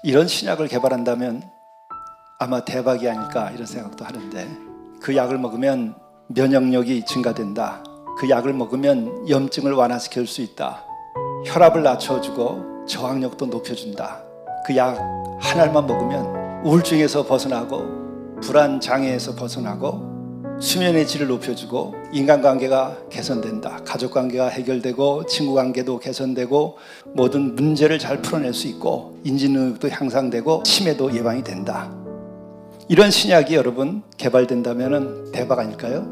이런 신약을 개발한다면 아마 대박이 아닐까 이런 생각도 하는데, 그 약을 먹으면 면역력이 증가된다, 그 약을 먹으면 염증을 완화시킬 수 있다, 혈압을 낮춰주고 저항력도 높여준다, 그 약 하나만 먹으면 우울증에서 벗어나고 불안 장애에서 벗어나고 수면의 질을 높여주고 인간관계가 개선된다, 가족관계가 해결되고 친구관계도 개선되고 모든 문제를 잘 풀어낼 수 있고 인지능력도 향상되고 치매도 예방이 된다. 이런 신약이 여러분 개발된다면 대박 아닐까요?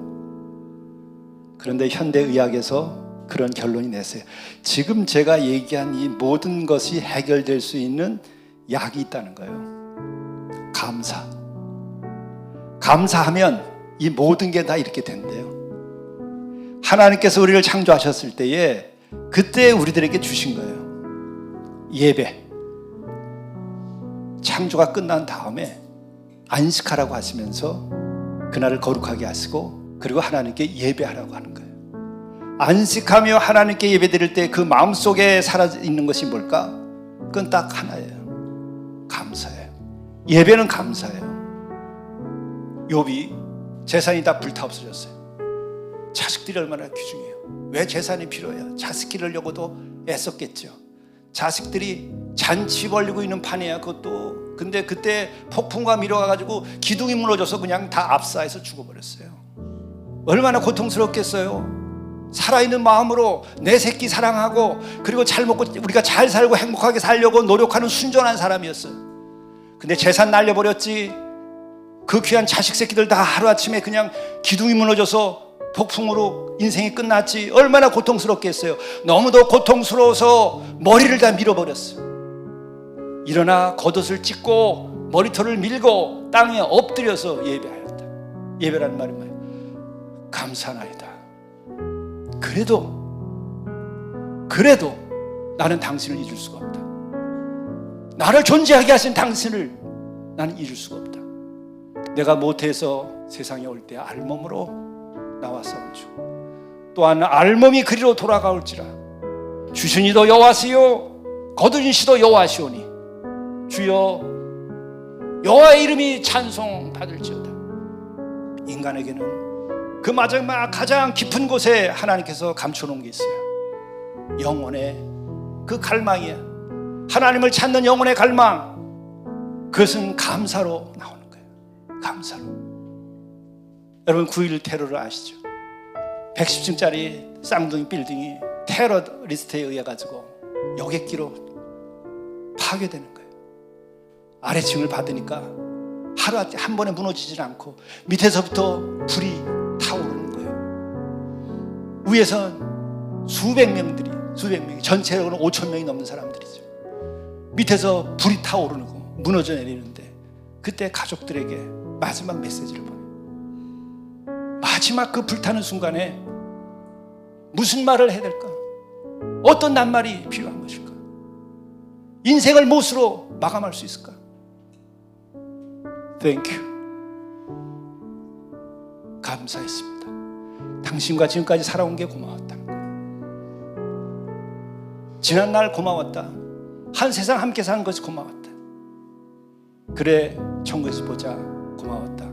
그런데 현대의학에서 그런 결론이 냈어요. 지금 제가 얘기한 이 모든 것이 해결될 수 있는 약이 있다는 거예요. 감사하면 이 모든 게 다 이렇게 된대요. 하나님께서 우리를 창조하셨을 때에 그때 우리들에게 주신 거예요. 예배. 창조가 끝난 다음에 안식하라고 하시면서 그날을 거룩하게 하시고 그리고 하나님께 예배하라고 하는 거예요. 안식하며 하나님께 예배드릴 때 그 마음속에 살아있는 것이 뭘까? 그건 딱 하나예요. 감사예요. 예배는 감사예요. 욥이 재산이 다 불타 없어졌어요. 자식들이 얼마나 귀중해요. 왜 재산이 필요해요? 자식 기르려고도 애썼겠죠. 자식들이 잔치 벌리고 있는 판이야 그것도. 근데 그때 폭풍과 밀어가지고 기둥이 무너져서 그냥 다 압사해서 죽어버렸어요. 얼마나 고통스럽겠어요. 살아있는 마음으로 내 새끼 사랑하고 그리고 잘 먹고 우리가 잘 살고 행복하게 살려고 노력하는 순전한 사람이었어요. 근데 재산 날려버렸지. 그 귀한 자식 새끼들 다 하루아침에 그냥 기둥이 무너져서 폭풍으로 인생이 끝났지. 얼마나 고통스럽겠어요. 너무도 고통스러워서 머리를 다 밀어버렸어요. 일어나 겉옷을 찢고 머리털을 밀고 땅에 엎드려서 예배하였다. 예배라는 말이 뭐예요? 감사나이다. 그래도 나는 당신을 잊을 수가 없다. 나를 존재하게 하신 당신을 나는 잊을 수가 없다. 내가 모태에서 세상에 올 때 알몸으로 나왔사온 주, 또한 알몸이 그리로 돌아가올지라. 주신이도 여호와시요 거두신시도 여호와시오니 주여 여호와의 이름이 찬송 받을지어다. 인간에게는 그 마지막 가장 깊은 곳에 하나님께서 감춰놓은 게 있어요. 영혼의 그 갈망이야. 하나님을 찾는 영혼의 갈망. 그것은 감사로 나오는 거예요. 감사로. 여러분 9.11 테러를 아시죠? 110층짜리 쌍둥이 빌딩이 테러리스트에 의해 가지고 여객기로 파괴되는 거예요. 아래층을 받으니까 하루 한 번에 무너지질 않고 밑에서부터 불이 타오르는 거예요. 위에선 수백 명이 전체로는 5,000명이 넘는 사람들이죠. 밑에서 불이 타오르는 거 무너져 내리는데 그때 가족들에게 마지막 메시지를 보내요. 마지막 그 불타는 순간에 무슨 말을 해야 될까? 어떤 낱말이 필요한 것일까? 인생을 무엇으로 마감할 수 있을까? Thank you. 감사했습니다. 당신과 지금까지 살아온 게 고마웠다. 지난날 고마웠다. 한 세상 함께 사는 것이 고마웠다. 그래 천국에서 보자 고마웠다.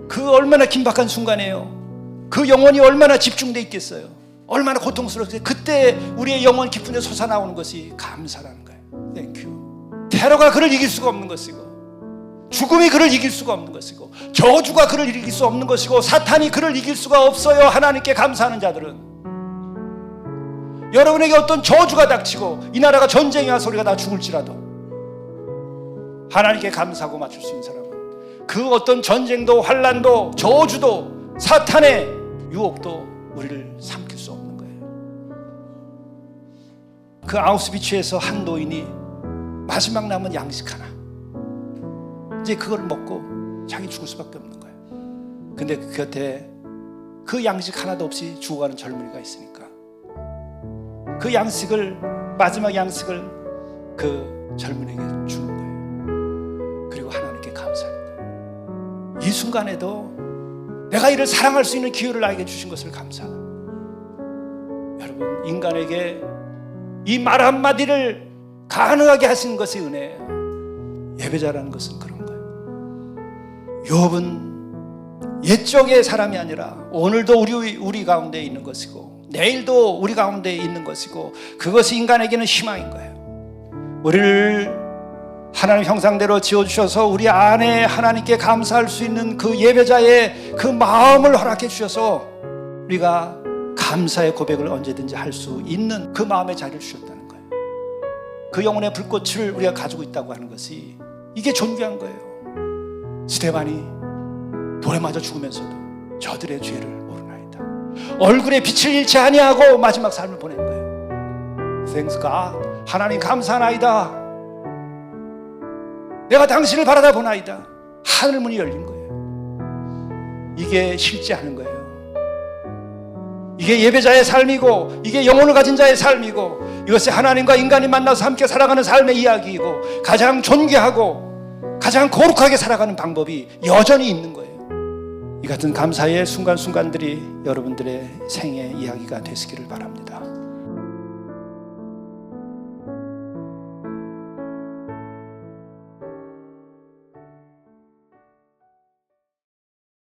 그 얼마나 긴박한 순간이에요. 그 영혼이 얼마나 집중돼 있겠어요. 얼마나 고통스럽겠어요. 그때 우리의 영혼 깊은 데 솟아나오는 것이 감사라는 거예요. Thank you. 테러가 그를 이길 수가 없는 것이고 죽음이 그를 이길 수가 없는 것이고 저주가 그를 이길 수 없는 것이고 사탄이 그를 이길 수가 없어요. 하나님께 감사하는 자들은. 여러분에게 어떤 저주가 닥치고 이 나라가 전쟁이 와서 우리가 다 죽을지라도 하나님께 감사하고 맞출 수 있는 사람은 그 어떤 전쟁도 환난도 저주도 사탄의 유혹도 우리를 삼킬 수 없는 거예요. 그 아우슈비츠에서 한 노인이 마지막 남은 양식 하나, 이제 그걸 먹고 자기 죽을 수밖에 없는 거예요. 근데 그 곁에 그 양식 하나도 없이 죽어가는 젊은이가 있으니까 그 양식을, 마지막 양식을 그 젊은이에게 주는 거예요. 그리고 하나님께 감사하는 거예요. 이 순간에도 내가 이를 사랑할 수 있는 기회를 나에게 주신 것을 감사하다. 여러분, 인간에게 이 말 한마디를 가능하게 하신 것이 은혜예요. 예배자라는 것은 그런 거예요. 욥은 옛적의 사람이 아니라 오늘도 우리 가운데 있는 것이고 내일도 우리 가운데 있는 것이고 그것이 인간에게는 희망인 거예요. 우리를 하나님 형상대로 지어주셔서 우리 안에 하나님께 감사할 수 있는 그 예배자의 그 마음을 허락해 주셔서 우리가 감사의 고백을 언제든지 할 수 있는 그 마음의 자리를 주셨다는 거예요. 그 영혼의 불꽃을 우리가 가지고 있다고 하는 것이 이게 존귀한 거예요. 스데반이 돌에 맞아 죽으면서도 저들의 죄를 모르나이다. 얼굴에 빛을 잃지 아니하고 마지막 삶을 보낸 거예요. Thanks God. 하나님 감사하나이다. 내가 당신을 바라다 보나이다. 하늘 문이 열린 거예요. 이게 실제하는 거예요. 이게 예배자의 삶이고 이게 영혼을 가진 자의 삶이고 이것이 하나님과 인간이 만나서 함께 살아가는 삶의 이야기이고 가장 존귀하고 가장 거룩하게 살아가는 방법이 여전히 있는 거예요. 이 같은 감사의 순간순간들이 여러분들의 생애 이야기가 되시기를 바랍니다.